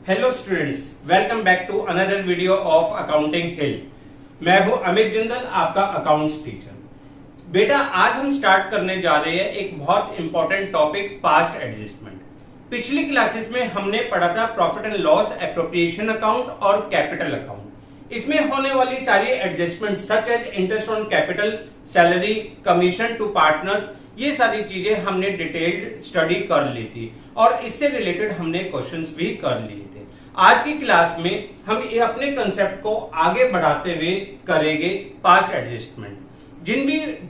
Hello students, welcome back to another video of accounting hill. मैं हूं अमित जिंदल, आपका accounts teacher. बेटा, आज हम स्टार्ट करने जा रहे हैं एक बहुत इंपॉर्टेंट टॉपिक, पास्ट एडजस्टमेंट। पिछली क्लासेस में हमने पढ़ा था profit and loss, appropriation account और कैपिटल अकाउंट। इसमें होने वाली सारी adjustment such as interest on capital, salary, commission to partners, ये सारी चीजें हमने डिटेल्ड स्टडी कर ली थी और इससे रिलेटेड हमने क्वेश्चंस भी कर लिए थे। आज की क्लास में हम ये अपने कंसेप्ट को आगे बढ़ाते हुए करेंगे पास्ट एडजस्टमेंट।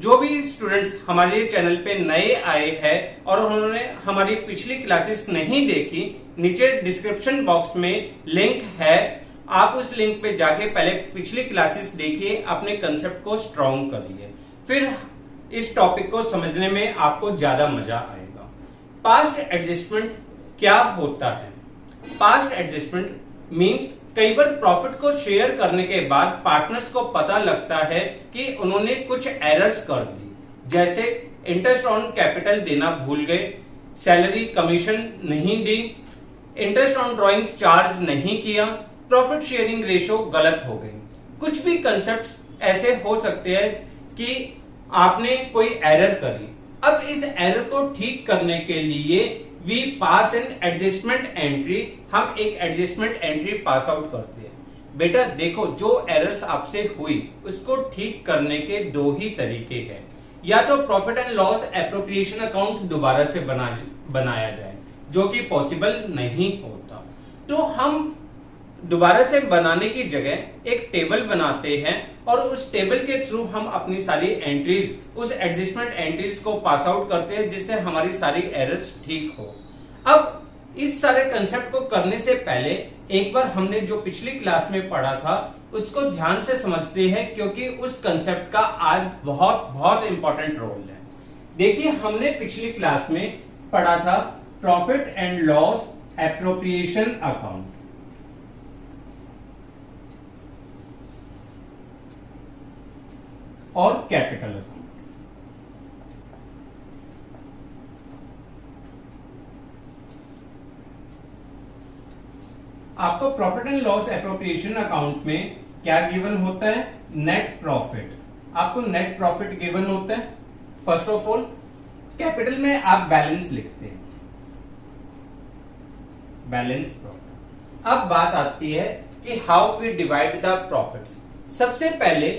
जो भी स्टूडेंट्स हमारे चैनल पे नए आए हैं और उन्होंने हमारी पिछली क्लासेस नहीं देखी, नीचे डिस्क्रिप्शन बॉक्स में लिंक है, आप उस लिंक पे जाके पहले पिछली क्लासेस देखिए, अपने कंसेप्ट को स्ट्रॉन्ग करिए, फिर इस टॉपिक को समझने में आपको ज्यादा मजा आएगा। पास्ट एडजस्टमेंट क्या होता है? पास्ट एडजस्टमेंट मींस कई बार प्रॉफिट को शेयर करने के बाद पार्टनर्स को पता लगता है कि उन्होंने कुछ एरर्स कर दी, जैसे इंटरेस्ट ऑन कैपिटल देना भूल गए, सैलरी कमीशन नहीं दी, इंटरेस्ट ऑन ड्रॉइंग्स चार्ज नहीं किया, प्रॉफिट शेयरिंग रेशियो गलत हो गई। कुछ भी कंसेप्ट्स ऐसे हो सकते हैं कि आपने कोई एरर करी। अब इस एरर को ठीक करने के लिए we pass an adjustment entry, हम एक एडजस्टमेंट एंट्री पास आउट करते हैं। बेटा देखो, जो एरर्स आपसे हुई उसको ठीक करने के दो ही तरीके हैं। या तो profit and loss appropriation account दोबारा से बनाया जाए, जो कि पॉसिबल नहीं होता, तो हम दोबारा से बनाने की जगह एक टेबल बनाते हैं और उस टेबल के थ्रू हम अपनी सारी एंट्रीज, उस एडजस्टमेंट एंट्रीज को पास आउट करते हैं, जिससे हमारी सारी एरर्स ठीक हो। अब इस सारे कंसेप्ट को करने से पहले एक बार हमने जो पिछली क्लास में पढ़ा था उसको ध्यान से समझते हैं, क्योंकि उस कंसेप्ट का आज बहुत बहुत इंपॉर्टेंट रोल है। देखिए, हमने पिछली क्लास में पढ़ा था profit and loss appropriation account और कैपिटल अकाउंट। आपको profit and loss appropriation account में क्या गिवन होता है? Net profit. आपको नेट प्रॉफिट गिवन होता है। फर्स्ट ऑफ ऑल कैपिटल में आप बैलेंस लिखते हैं, बैलेंस प्रॉफिट। अब बात आती है कि how we divide the profits. सबसे पहले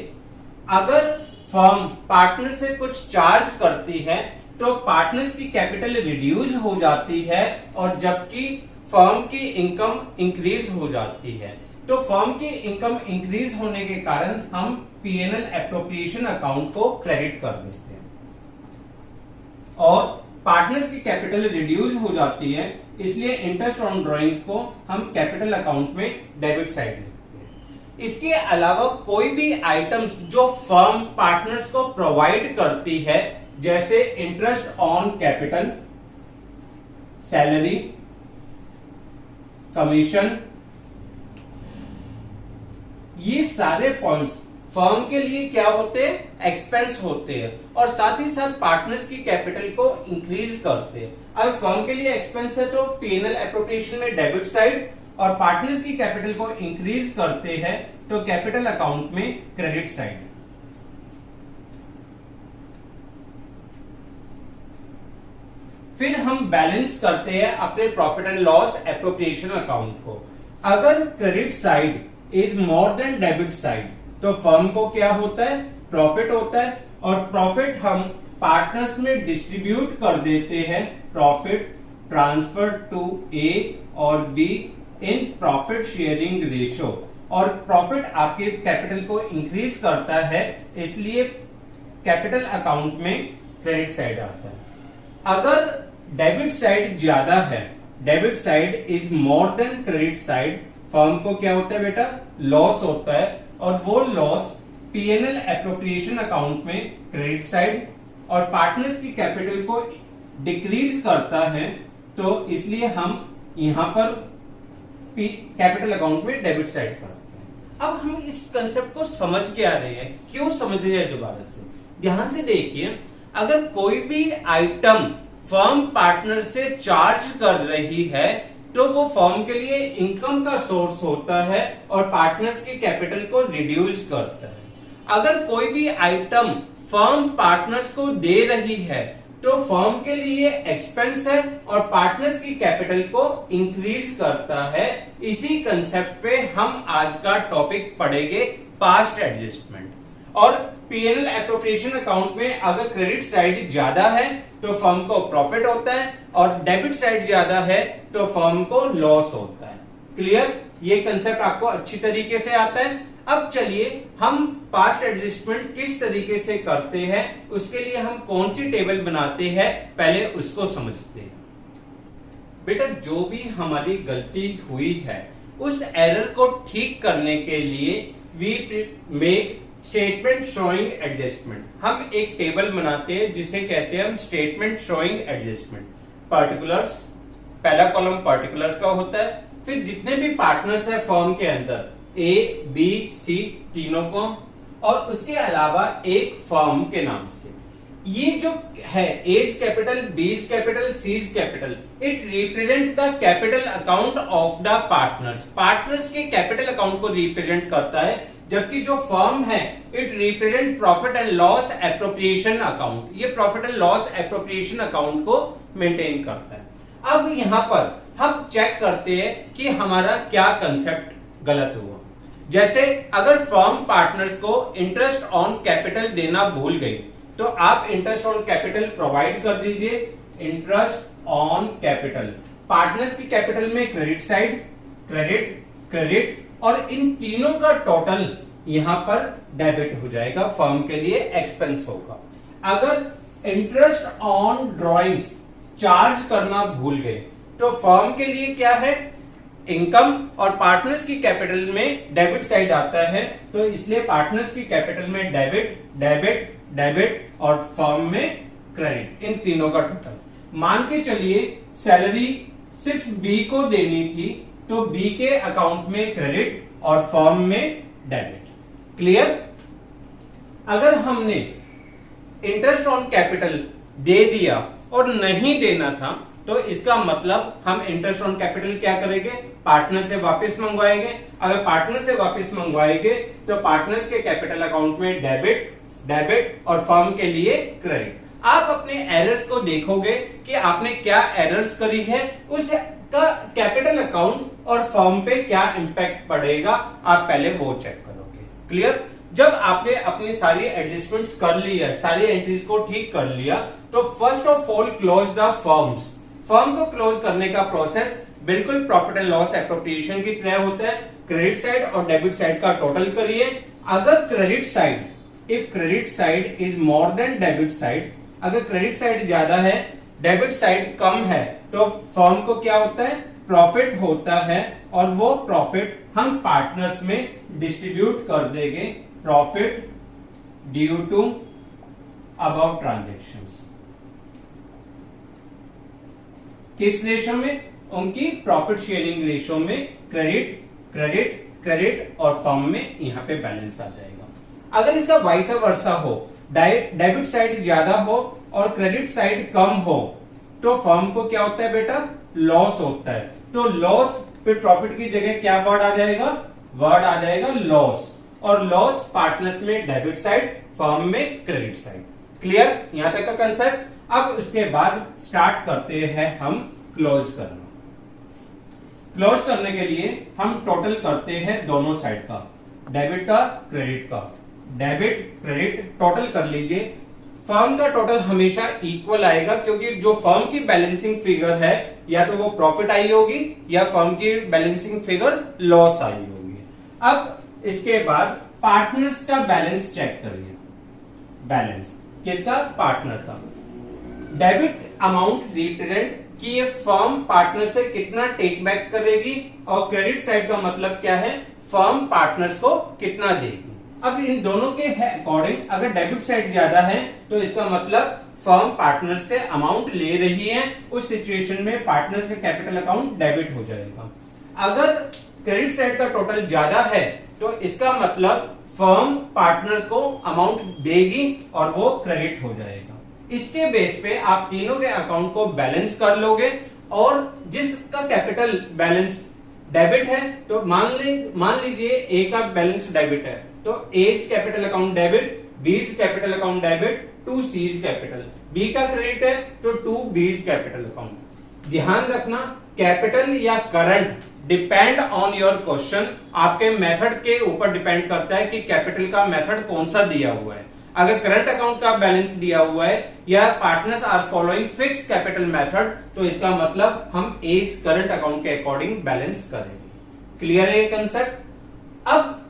अगर फर्म पार्टनर से कुछ चार्ज करती है तो पार्टनर्स की कैपिटल रिड्यूस हो जाती है, और जबकि फर्म की इनकम इंक्रीज हो जाती है। तो फर्म की इनकम इंक्रीज होने के कारण हम पीएनएल एप्रोप्रिएशन अकाउंट को क्रेडिट कर देते हैं, और पार्टनर्स की कैपिटल रिड्यूस हो जाती है, इसलिए इंटरेस्ट ऑन ड्रॉइंग्स को हम कैपिटल अकाउंट में डेबिट साइड लिखते हैं। इसके अलावा कोई भी आइटम्स जो फर्म पार्टनर्स को प्रोवाइड करती है, जैसे interest on capital, salary, commission, ये सारे पॉइंट्स फर्म के लिए क्या होते हैं? एक्सपेंस होते हैं, और साथ ही साथ पार्टनर्स की कैपिटल को इंक्रीज करते हैं। अब फर्म के लिए एक्सपेंस है तो पीएनएल एप्रोप्रिएशन में डेबिट साइड, और पार्टनर्स की कैपिटल को इंक्रीज करते हैं तो कैपिटल अकाउंट में क्रेडिट साइड। फिर हम बैलेंस करते हैं अपने profit and loss appropriation account को। अगर credit side is more than debit side तो फर्म को क्या होता है? प्रॉफिट होता है, और प्रॉफिट हम पार्टनर्स में डिस्ट्रीब्यूट कर देते हैं। प्रॉफिट ट्रांसफर टू ए और be in profit sharing ratio, और प्रॉफिट आपके कैपिटल को इंक्रीज करता है, इसलिए कैपिटल अकाउंट में क्रेडिट साइड आता है। अगर डेबिट साइड ज्यादा है, debit side is more than credit side, firm को क्या होता है बेटा? लॉस होता है, और वो लॉस पीएनएल एप्रोप्रिएशन अकाउंट में क्रेडिट साइड, और पार्टनर्स की कैपिटल को डिक्रीज करता है, तो इसलिए हम यहां पर कैपिटल अकाउंट में डेबिट साइड करते हैं। अब हम इस कंसेप्ट को समझ के आ रहे हैं, क्यों समझ रहे हैं दोबारा से? ध्यान से देखिए, अगर कोई भी आइटम फर्म पार्टनर से चार्ज कर रही है तो वो फर्म के लिए इनकम का सोर्स होता है और पार्टनर्स के कैपिटल को रिड्यूस करता है। अगर कोई भी आइटम फर्म पार्टनर्स को दे रही है तो फर्म के लिए एक्सपेंस है और पार्टनर्स की कैपिटल को इंक्रीज करता है। इसी कंसेप्ट पे हम आज का टॉपिक पढ़ेंगे, पास्ट एडजस्टमेंट। और पीएनएल एप्रोप्रिएशन अकाउंट में अगर क्रेडिट साइड ज्यादा है तो फर्म को प्रॉफिट होता है और डेबिट साइड ज्यादा है तो फर्म को लॉस होता है। क्लियर? ये कंसेप्ट आपको अच्छी तरीके से आता है। अब चलिए हम पास्ट एडजस्टमेंट किस तरीके से करते हैं, उसके लिए हम कौन सी टेबल बनाते हैं, पहले उसको समझते हैं। बेटा, जो भी हमारी गलती हुई है उस एरर को ठीक करने के लिए we make statement showing adjustment. हम एक टेबल बनाते हैं जिसे कहते हैं हम स्टेटमेंट शोइंग एडजस्टमेंट। पर्टिकुलर्स, पहला कॉलम पर्टिकुलर्स का होता है, फिर जितने भी पार्टनर्स है फर्म के अंदर ए बी सी तीनों को, और उसके अलावा एक फर्म के नाम से। ये जो है A's capital, B's capital, C's capital, it represent the capital account of the partners. Partners के कैपिटल अकाउंट को रिप्रेजेंट करता है, जबकि जो फर्म है it represent profit and loss appropriation account. ये profit and loss appropriation account को maintain करता है। अब यहां पर हम चेक करते हैं कि हमारा क्या कंसेप्ट गलत हुआ। जैसे अगर फर्म पार्टनर्स को इंटरेस्ट ऑन कैपिटल देना भूल गई तो आप इंटरेस्ट ऑन कैपिटल प्रोवाइड कर दीजिए। इंटरेस्ट ऑन कैपिटल, पार्टनर्स की कैपिटल में क्रेडिट साइड, क्रेडिट, क्रेडिट, और इन तीनों का टोटल यहां पर डेबिट हो जाएगा, फर्म के लिए एक्सपेंस होगा। अगर इंटरेस्ट ऑन ड्रॉइंग्स चार्ज करना भूल गए तो फर्म के लिए क्या है, इनकम, और पार्टनर्स की कैपिटल में डेबिट साइड आता है, तो इसलिए पार्टनर्स की कैपिटल में डेबिट, डेबिट, डेबिट, और फर्म में क्रेडिट, इन तीनों का टोटल। मान के चलिए सैलरी सिर्फ बी को देनी थी तो बी के अकाउंट में क्रेडिट और फर्म में डेबिट। क्लियर? अगर हमने इंटरेस्ट ऑन कैपिटल दे दिया और नहीं देना था तो इसका मतलब हम इंटरेस्ट ऑन कैपिटल क्या करेंगे, पार्टनर से वापस मंगवाएंगे। अगर पार्टनर से वापस मंगवाएंगे तो पार्टनर्स के कैपिटल अकाउंट में डेबिट, डेबिट, और फर्म के लिए क्रेडिट। आप अपने एरर्स को देखोगे कि आपने क्या एरर्स करी है, उसका कैपिटल अकाउंट और फर्म पे क्या इंपैक्ट पड़ेगा, आप पहले वो चेक करोगे। क्लियर? जब आपने अपनी सारी एडजस्टमेंट्स कर ली है, सारी एंट्रीज को ठीक कर लिया, तो first of all close the firms. Firm को क्लोज करने का प्रोसेस बिल्कुल प्रॉफिट एंड लॉस एप्रोप्रिएशन की तरह होता है। क्रेडिट साइड और डेबिट साइड का टोटल करिए। अगर credit side, if credit side is more than debit side, अगर क्रेडिट साइड ज्यादा है, डेबिट साइड कम है, तो फर्म को क्या होता है, प्रॉफिट होता है, और वो प्रॉफिट हम पार्टनर्स में डिस्ट्रीब्यूट कर देंगे। Profit due to above transactions. किस रेशो में? उनकी प्रॉफिट शेयरिंग रेशो में। क्रेडिट, क्रेडिट, क्रेडिट, और फर्म में यहां पे बैलेंस आ जाएगा। अगर इसका वाइस वर्सा हो, डेबिट साइड ज्यादा हो और क्रेडिट साइड कम हो, तो फर्म को क्या होता है बेटा, लॉस होता है। तो लॉस, फिर प्रॉफिट की जगह क्या वर्ड आ जाएगा, वर्ड आ जाएगा लॉस, और लॉस पार्टनर्स में डेबिट साइड, फर्म में क्रेडिट साइड। क्लियर? यहां तक का कंसेप्ट। अब उसके बाद स्टार्ट करते हैं हम क्लोज करना। क्लोज करने के लिए हम टोटल करते हैं दोनों साइड का, डेबिट का, क्रेडिट का। डेबिट, क्रेडिट टोटल कर लीजिए। फर्म का टोटल हमेशा इक्वल आएगा, क्योंकि जो फर्म की बैलेंसिंग फिगर है या तो वो प्रॉफिट आई होगी या फर्म की बैलेंसिंग फिगर लॉस आई होगी। अब इसके बाद पार्टनर्स का बैलेंस चेक करिए। बैलेंस किसका, पार्टनर का। डेबिट अमाउंट रिप्रेजेंट कि ये फर्म पार्टनर से कितना टेक बैक करेगी, और क्रेडिट साइड का मतलब क्या है, फर्म पार्टनर्स को कितना देगी। अब इन दोनों के अकॉर्डिंग अगर डेबिट साइड ज्यादा है तो इसका मतलब फर्म पार्टनर से अमाउंट ले रही है, उस सिचुएशन में पार्टनर्स का कैपिटल अकाउंट डेबिट हो जाएगा। अगर क्रेडिट साइड का टोटल ज्यादा है तो इसका मतलब फर्म पार्टनर को अमाउंट देगी और वो क्रेडिट हो जाएगा। इसके बेस पे आप तीनों के अकाउंट को बैलेंस कर लोगे और जिसका कैपिटल बैलेंस डेबिट है, तो मान लीजिए ए का बैलेंस डेबिट है, तो A is capital account debit, B is capital account debit, to C is capital. B का क्रेडिट है तो to B is capital account. ध्यान रखना, कैपिटल या current depend on your question, आपके मेथड के ऊपर डिपेंड करता है कि कैपिटल का मेथड कौन सा दिया हुआ है। अगर करंट अकाउंट का बैलेंस दिया हुआ है या partners are following fixed capital method, तो इसका मतलब हम एज करंट अकाउंट के अकॉर्डिंग बैलेंस करेंगे। क्लियर है ये कंसेप्ट? अब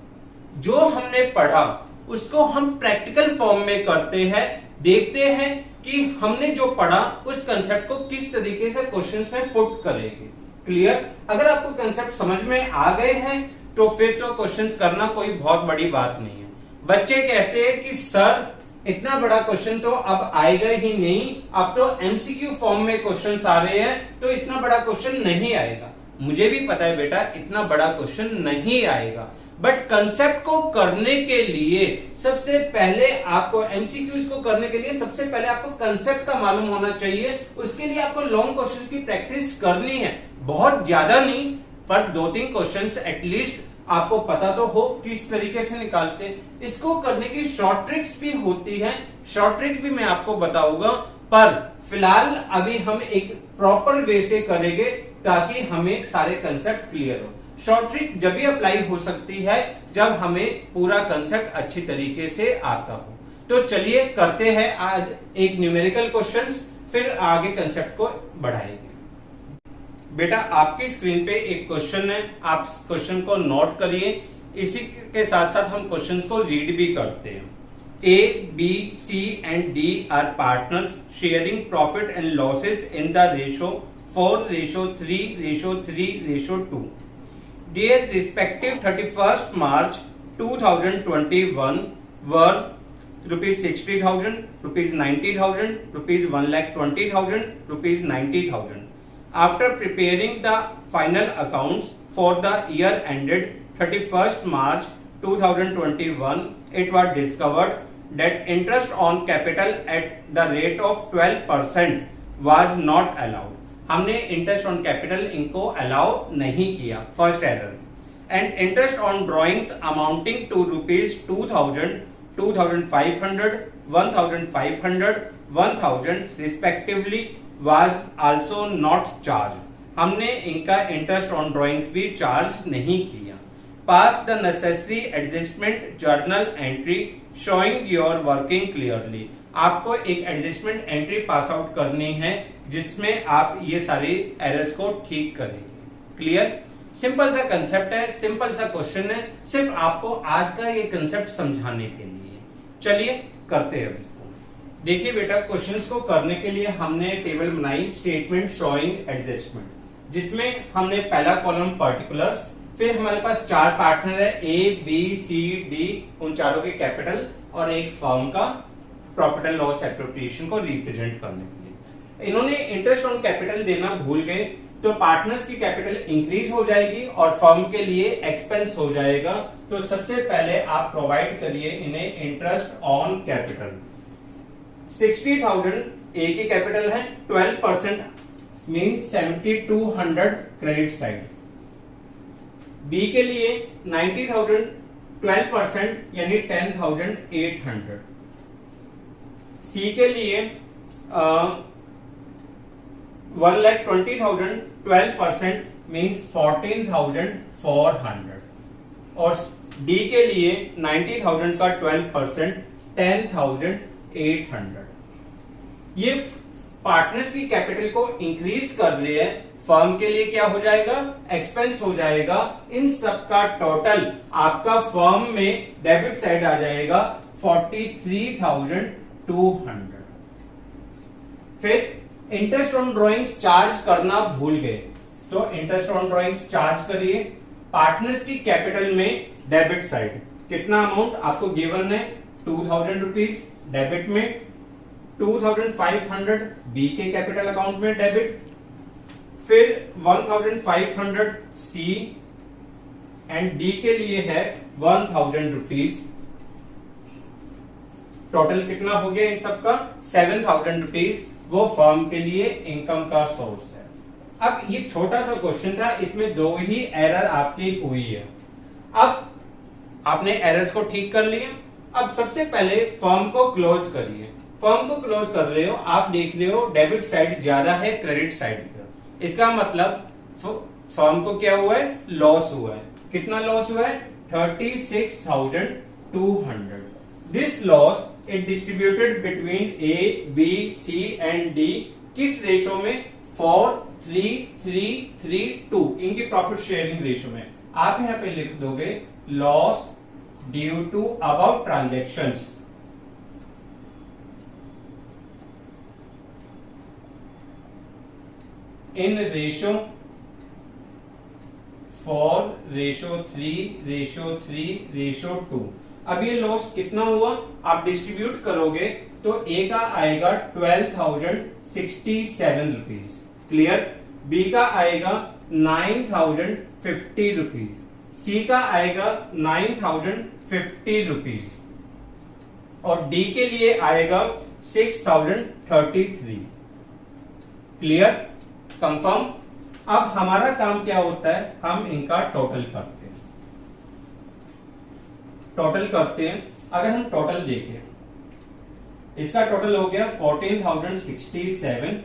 जो हमने पढ़ा उसको हम प्रैक्टिकल फॉर्म में करते हैं, देखते हैं कि हमने जो पढ़ा उस कंसेप्ट को किस तरीके से क्वेश्चंस में पुट करेंगे। क्लियर? अगर आपको कंसेप्ट समझ में आ गए हैं तो फिर तो क्वेश्चंस करना कोई बहुत बड़ी बात नहीं है। बच्चे कहते हैं कि सर इतना बड़ा क्वेश्चन तो अब आएगा ही नहीं, अब तो एमसीक्यू फॉर्म में क्वेश्चंस आ रहे हैं तो इतना बड़ा क्वेश्चन नहीं आएगा। मुझे भी पता है बेटा इतना बड़ा क्वेश्चन नहीं आएगा, बट कंसेप्ट को करने के लिए सबसे पहले आपको एमसीक्यूज को करने के लिए सबसे पहले आपको कंसेप्ट का मालूम होना चाहिए। उसके लिए आपको लॉन्ग क्वेश्चंस की प्रैक्टिस करनी है, बहुत ज्यादा नहीं पर 2-3 क्वेश्चंस एटलीस्ट आपको पता तो हो किस तरीके से निकालते हैं। इसको करने की शॉर्ट ट्रिक्स भी होती है, शॉर्ट ट्रिक भी मैं आपको बताऊंगा, पर फिलहाल अभी हम एक प्रॉपर वे से करेंगे ताकि हमें सारे कंसेप्ट क्लियर हो। शॉर्ट ट्रिक जब भी अप्लाई हो सकती है जब हमें पूरा कंसेप्ट अच्छी तरीके से आता हो। तो चलिए करते हैं आज एक न्यूमेरिकल क्वेश्चंस, फिर आगे कंसेप्ट को बढ़ाएंगे। बेटा आपकी स्क्रीन पे एक क्वेश्चन है, आप क्वेश्चन को नोट करिए, इसी के साथ साथ हम क्वेश्चंस को रीड भी करते हैं। A, B, C and D are partners sharing profit and losses in the ratio 4:3:3:2. Their respective 31st March 2021 were rupees 60,000, rupees 90,000, rupees 1,20,000, rupees 90,000. After preparing the final accounts for the year ended 31st March 2021, it was discovered that interest on capital at the rate of 12% was not allowed. हमने interest on capital इनको allow नहीं किया, first error. And interest on drawings amounting to rupees 2,000, 2,500, 1,500, 1,000 respectively was also not charge. हमने इनका interest on drawings भी charge नहीं किया। Pass the necessary adjustment journal entry showing your working clearly. आपको एक एडजस्टमेंट एंट्री पास आउट करनी है जिसमें आप ये सारी एरर्स को ठीक करेंगे। क्लियर? सिंपल सा कंसेप्ट है, सिंपल सा क्वेश्चन है, सिर्फ आपको आज का ये कंसेप्ट समझाने के लिए। चलिए करते हैं इसको। देखिए बेटा क्वेश्चंस को करने के लिए हमने टेबल बनाई स्टेटमेंट शोइंग एडजस्टमेंट, जिसमें हमने पहला कॉलम पर्टिकुलर्स, फिर हमारे पास 4 पार्टनर है A, B, C, D, उन चारों के कैपिटल और एक फर्म का प्रॉफिट एंड लॉस एप्रोप्रिएशन को रिप्रेजेंट करने के लिए। इन्होंने इंटरेस्ट ऑन कैपिटल देना भूल गए तो पार्टनर्स की कैपिटल इंक्रीज हो जाएगी और फर्म के लिए एक्सपेंस हो जाएगा। तो सबसे पहले आप प्रोवाइड करिए इन्हें इंटरेस्ट ऑन कैपिटल। 60,000 ए की कैपिटल है, 12% मींस 7,200 क्रेडिट साइड। बी के लिए 90,000 12% यानी 10,800। सी के लिए 1,20,000 12% मींस 14,400 और डी के लिए 90,000 का 12% 10,800। ये पार्टनर्स की कैपिटल को इंक्रीज कर रहे हैं, फर्म के लिए क्या हो जाएगा? एक्सपेंस हो जाएगा। इन सब का टोटल आपका फर्म में डेबिट साइड आ जाएगा 43,200। फिर इंटरेस्ट ऑन ड्रॉइंग्स चार्ज करना भूल गए तो इंटरेस्ट ऑन ड्रॉइंग्स चार्ज करिए। पार्टनर्स की कैपिटल में डेबिट साइड कितना अमाउंट आपको गिवन है? 2,000 रुपीज डेबिट में, 2,500 बी के कैपिटल अकाउंट में डेबिट, फिर 1,500 सी एंड डी के लिए है 1,000 रुपीज। टोटल कितना हो गया इन सबका? 7,000 रुपीज। वो फर्म के लिए इनकम का सोर्स है। अब ये छोटा सा क्वेश्चन था, इसमें 2 ही एरर आपकी हुई है। अब आपने एरर्स को ठीक कर लिया। अब सबसे पहले फॉर्म को क्लोज करिए। फॉर्म को क्लोज कर रहे हो, आप देख रहे हो डेबिट साइड ज्यादा है क्रेडिट साइड का, इसका मतलब फॉर्म को क्या हुआ है, लॉस हुआ है। कितना लॉस हुआ है, 36,200। This loss is distributed between A, B, C and D. किस रेशो में, 4, 3, 3, 3, 2, इनकी प्रॉफिट शेयरिंग रेशो में। आप यहां पे लिख दोगे loss due to above transactions in ratio 4, ratio 3, ratio 3, ratio 2। अब ये लॉस कितना हुआ, आप डिस्ट्रीब्यूट करोगे तो ए का आएगा 12,067 रुपीज, क्लियर। बी का आएगा 9,050 रुपीज, सी का आएगा 9,050 रुपीज और डी के लिए आएगा 6,033, क्लियर, कंफर्म। अब हमारा काम क्या होता है, हम इनका टोटल करते हैं। टोटल करते हैं, अगर हम टोटल देखें, इसका टोटल हो गया 14,067,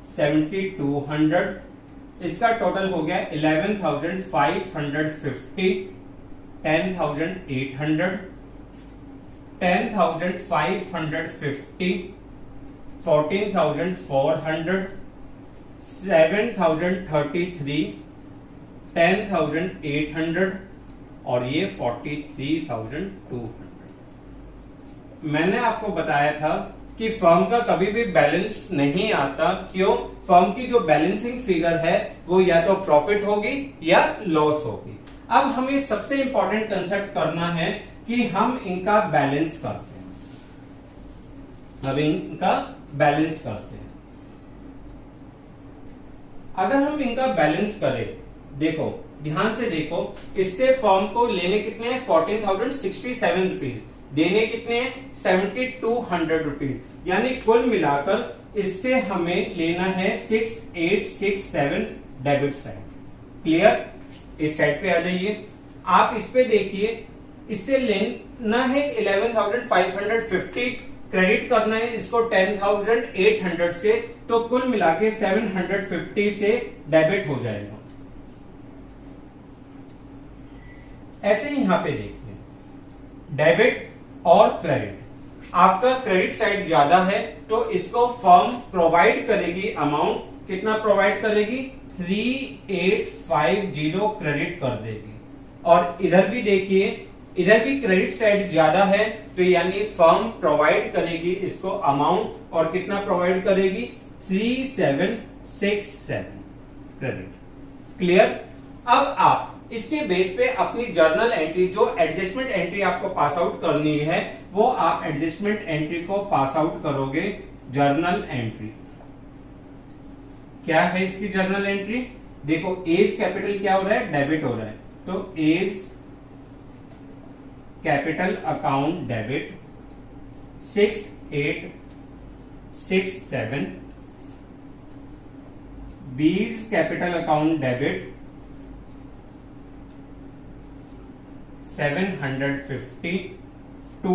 7,200। इसका टोटल हो गया 11,550, 10,800, 10,550, 14,400, 7,033, 10,800 और ये 43,200। मैंने आपको बताया था कि फर्म का कभी भी बैलेंस नहीं आता। क्यों? फर्म की जो बैलेंसिंग फिगर है वो या तो प्रॉफिट होगी या लॉस होगी। अब हमें सबसे इंपॉर्टेंट कंसेप्ट करना है कि हम इनका बैलेंस करते हैं। अब इनका बैलेंस करते हैं। अगर हम इनका बैलेंस करें, देखो ध्यान से देखो, इससे फर्म को लेने कितने हैं, 14,067 रुपीज, देने कितने हैं, 7,200 रुपीज, यानी कुल मिलाकर इससे हमें लेना है 6,867 डेबिट साइड, क्लियर। इस साइड पे आ जाइए, आप इस पे देखिए, इससे लेना है 11,550, क्रेडिट करना है इसको 10,800 से, तो कुल मिला के 750 से डेबिट हो जाएगा। ऐसे ही यहां पे देखिए, डेबिट और क्रेडिट, आपका क्रेडिट साइड ज्यादा है तो इसको फर्म प्रोवाइड करेगी अमाउंट, कितना प्रोवाइड करेगी, 3,850 क्रेडिट कर देगी। और इधर भी देखिए, इधर भी क्रेडिट साइड ज्यादा है तो यानी फर्म प्रोवाइड करेगी इसको अमाउंट, और कितना प्रोवाइड करेगी, 3,767 क्रेडिट, क्लियर। अब आप इसके बेस पे अपनी जर्नल एंट्री, जो एडजस्टमेंट एंट्री आपको पास आउट करनी है, वो आप एडजस्टमेंट एंट्री को पास आउट करोगे। जर्नल एंट्री क्या है, इसकी जर्नल एंट्री देखो, एज कैपिटल क्या हो रहा है, डेबिट हो रहा है, तो as capital account debit 6,867, B's capital account debit 750, to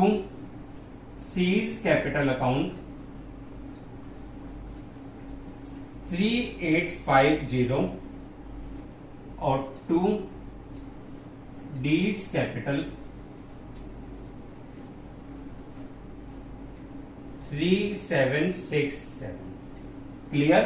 C's capital account 3,850 और टू डीज कैपिटल 3,767, क्लियर।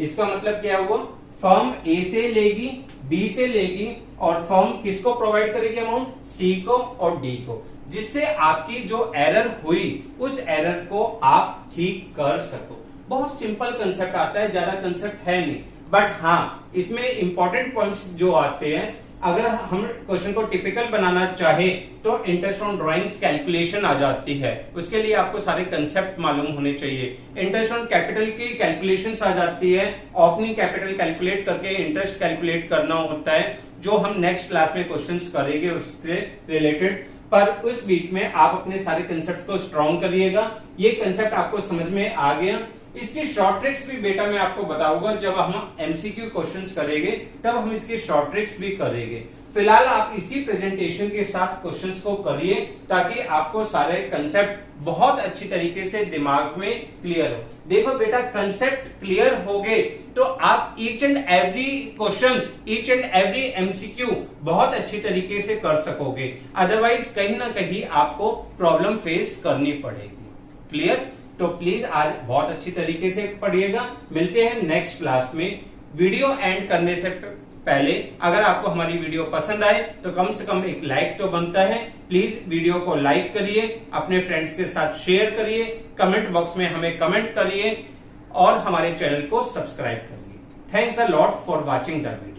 इसका मतलब क्या हुआ, फर्म ए से लेगी, बी से लेगी, और फर्म किसको प्रोवाइड करेगी अमाउंट, सी को और डी को, जिससे आपकी जो एरर हुई उस एरर को आप ठीक कर सको। बहुत सिंपल कंसेप्ट आता है, ज्यादा कंसेप्ट है नहीं, बट हाँ इसमें इंपॉर्टेंट पॉइंट्स जो आते हैं, अगर हम क्वेश्चन को टिपिकल बनाना चाहे तो इंटरेस्ट ऑन ड्राइंग्स कैलकुलेशन आ जाती है, उसके लिए आपको सारे कंसेप्ट मालूम होने चाहिए। इंटरेस्ट ऑन कैपिटल की कैलकुलेशंस आ जाती है, ओपनिंग कैपिटल कैलकुलेट करके इंटरेस्ट कैलकुलेट करना होता है, जो हम नेक्स्ट क्लास में क्वेश्चंस करेंगे उससे रिलेटेड। पर उस बीच में आप अपने सारे कंसेप्ट को स्ट्रॉन्ग करिएगा। ये कंसेप्ट आपको समझ में आ गया, इसकी शॉर्ट ट्रिक्स भी बेटा मैं आपको बताऊंगा, जब हम एमसीक्यू क्वेश्चंस करेंगे तब हम इसकी शॉर्ट ट्रिक्स भी करेंगे। फिलहाल आप इसी प्रेजेंटेशन के साथ क्वेश्चंस को करिए ताकि आपको सारे कंसेप्ट बहुत अच्छी तरीके से दिमाग में क्लियर हो। देखो बेटा, कंसेप्ट क्लियर हो गए तो आप each and every questions, each and every MCQ बहुत अच्छी तरीके से कर सकोगे, अदरवाइज कहीं ना कहीं आपको प्रॉब्लम फेस करनी पड़ेगी। क्लियर? तो प्लीज आज बहुत अच्छी तरीके से पढ़िएगा। मिलते हैं नेक्स्ट क्लास में। वीडियो एंड करने से पहले अगर आपको हमारी वीडियो पसंद आए तो कम से कम एक लाइक तो बनता है। प्लीज वीडियो को लाइक करिए, अपने फ्रेंड्स के साथ शेयर करिए, कमेंट बॉक्स में हमें कमेंट करिए और हमारे चैनल को सब्सक्राइब करिए। Thanks a lot for watching the video.